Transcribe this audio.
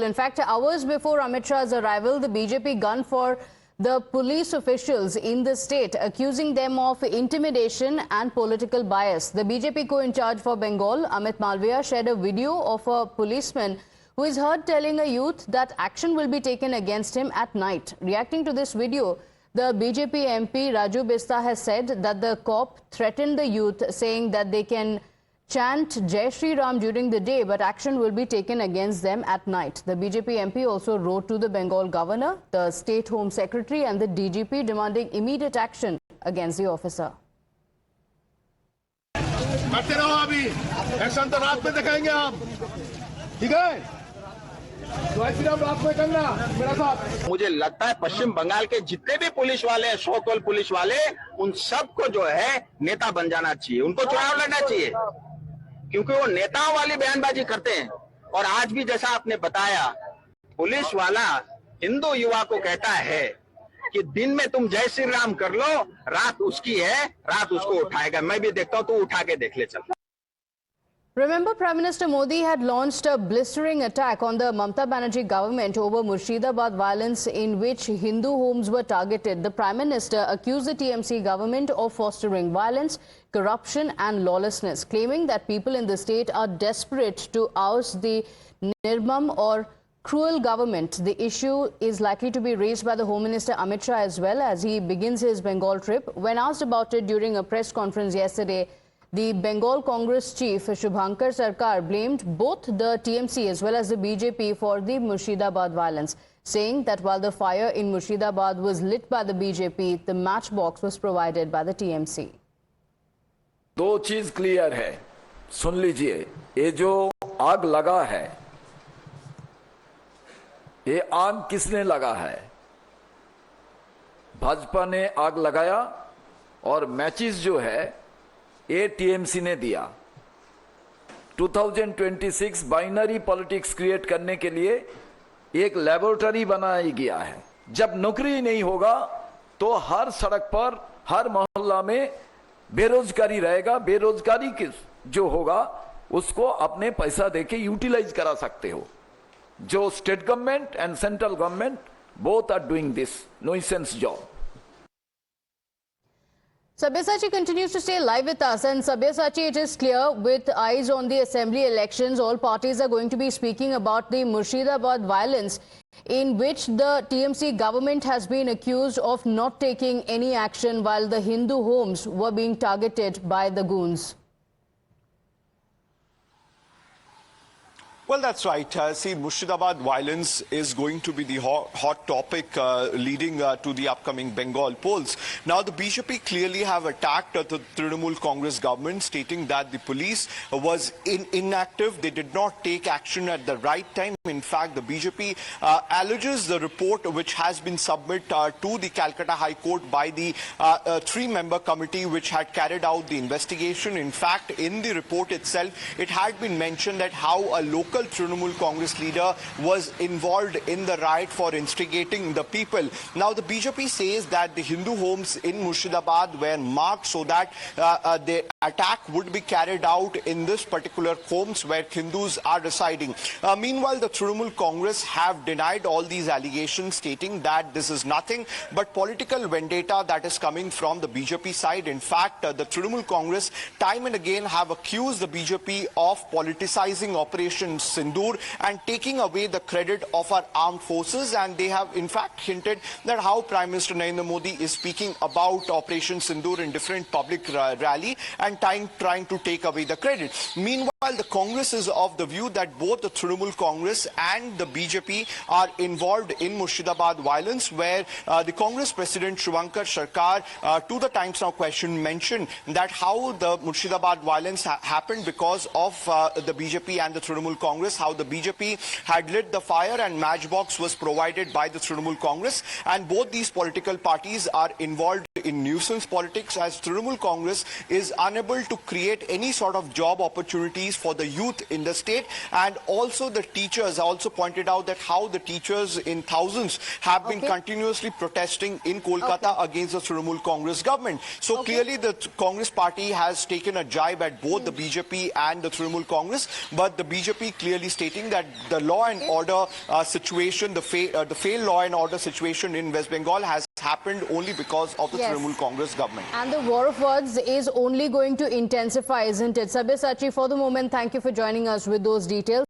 school. In fact, hours before Amit Shah's arrival, the BJP gunned for the police officials in the state, accusing them of intimidation and political bias. The BJP co-in-charge for Bengal, Amit Malviya, shared a video of a policeman who is heard telling a youth that action will be taken against him at night. Reacting to this video, the BJP MP Raju Bista has said that the cop threatened the youth, saying that they can chant Jai Shri Ram during the day, but action will be taken against them at night. The BJP MP also wrote to the Bengal governor, the state home secretary and the DGP demanding immediate action against the officer. करते रहो अभी action तो रात में दिखाएंगे हम ठीक है मुझे लगता है पश्चिम बंगाल के जितने भी पुलिस वाले हैं, सो-कॉल पुलिस वाले, उन सबको जो है नेता बन जाना चाहिए, उनको चुनाव लड़ना चाहिए, क्योंकि वो नेताओं वाली बयानबाजी करते हैं। और आज भी जैसा आपने बताया, पुलिस वाला हिंदू युवा को कहता है कि दिन में तुम जय श्री राम कर लो, रात उसकी है, रात उसको उठाएगा। मैं भी देखता हूँ, तू उठा के देख ले चल। Remember, Prime Minister Modi had launched a blistering attack on the Mamata Banerjee government over Murshidabad violence in which Hindu homes were targeted. The Prime Minister accused the TMC government of fostering violence, corruption and lawlessness, claiming that people in the state are desperate to oust the Nirmam or cruel government. The issue is likely to be raised by the Home Minister Amit Shah as well as he begins his Bengal trip. When asked about it during a press conference yesterday, the Bengal Congress chief Shubhankar Sarkar blamed both the TMC as well as the BJP for the Murshidabad violence, saying that while the fire in Murshidabad was lit by the BJP, the matchbox was provided by the TMC. दो चीज clear है, सुन लीजिए। ये जो आग लगा है, ये आग किसने लगा है? भाजपा ने आग लगाया और मैचिस जो है ये टीएमसी ने दिया। 2026 बाइनरी पॉलिटिक्स क्रिएट करने के लिए एक लेबोरेटरी बनाया गया है। जब नौकरी नहीं होगा तो हर सड़क पर, हर मोहल्ला में बेरोजगारी रहेगा। बेरोजगारी जो होगा उसको अपने पैसा देके यूटिलाइज करा सकते हो। जो state government and central government both are doing this nonsense job. Sabyasachi continues to stay live with us, and Sabyasachi, it is clear with eyes on the assembly elections, all parties are going to be speaking about the Murshidabad violence in which the TMC government has been accused of not taking any action while the Hindu homes were being targeted by the goons. Well, that's right. See, Murshidabad violence is going to be the hot topic leading to the upcoming Bengal polls. Now, the BJP clearly have attacked the Trinamool Congress government, stating that the police was inactive. They did not take action at the right time. In fact, the BJP alleges the report which has been submitted to the Calcutta High Court by the three-member committee which had carried out the investigation. In fact, in the report itself, it had been mentioned that how a local Trinamool Congress leader was involved in the riot for instigating the people. Now, the BJP says that the Hindu homes in Murshidabad were marked so that the attack would be carried out in this particular homes where Hindus are residing. Meanwhile, the Trinamool Congress have denied all these allegations, stating that this is nothing but political vendetta that is coming from the BJP side. In fact, the Trinamool Congress time and again have accused the BJP of politicizing Operation Sindoor and taking away the credit of our armed forces, and they have in fact hinted that how Prime Minister Narendra Modi is speaking about Operation Sindoor in different public rally and trying to take away the credit. Meanwhile, the Congress is of the view that both the Trinamool Congress and the BJP are involved in Murshidabad violence, where the Congress President Shubhankar Sarkar to the Times Now question mentioned that how the Murshidabad violence happened because of the BJP and the Trinamool Congress, how the BJP had lit the fire and matchbox was provided by the Trinamool Congress, and both these political parties are involved in nuisance politics, as Trinamool Congress is unable to create any sort of job opportunities opportunities for the youth in the state, and also the teachers. I also pointed out that how the teachers in thousands have been continuously protesting in Kolkata against the Trinamool Congress government. So clearly the Congress party has taken a jibe at both the BJP and the Trinamool Congress, but the BJP clearly stating that the law and order situation, the failed law and order situation in West Bengal has happened only because of the Trinamool Congress government. And the war of words is only going to intensify, isn't it? Sabyasachi, for the moment, thank you for joining us with those details.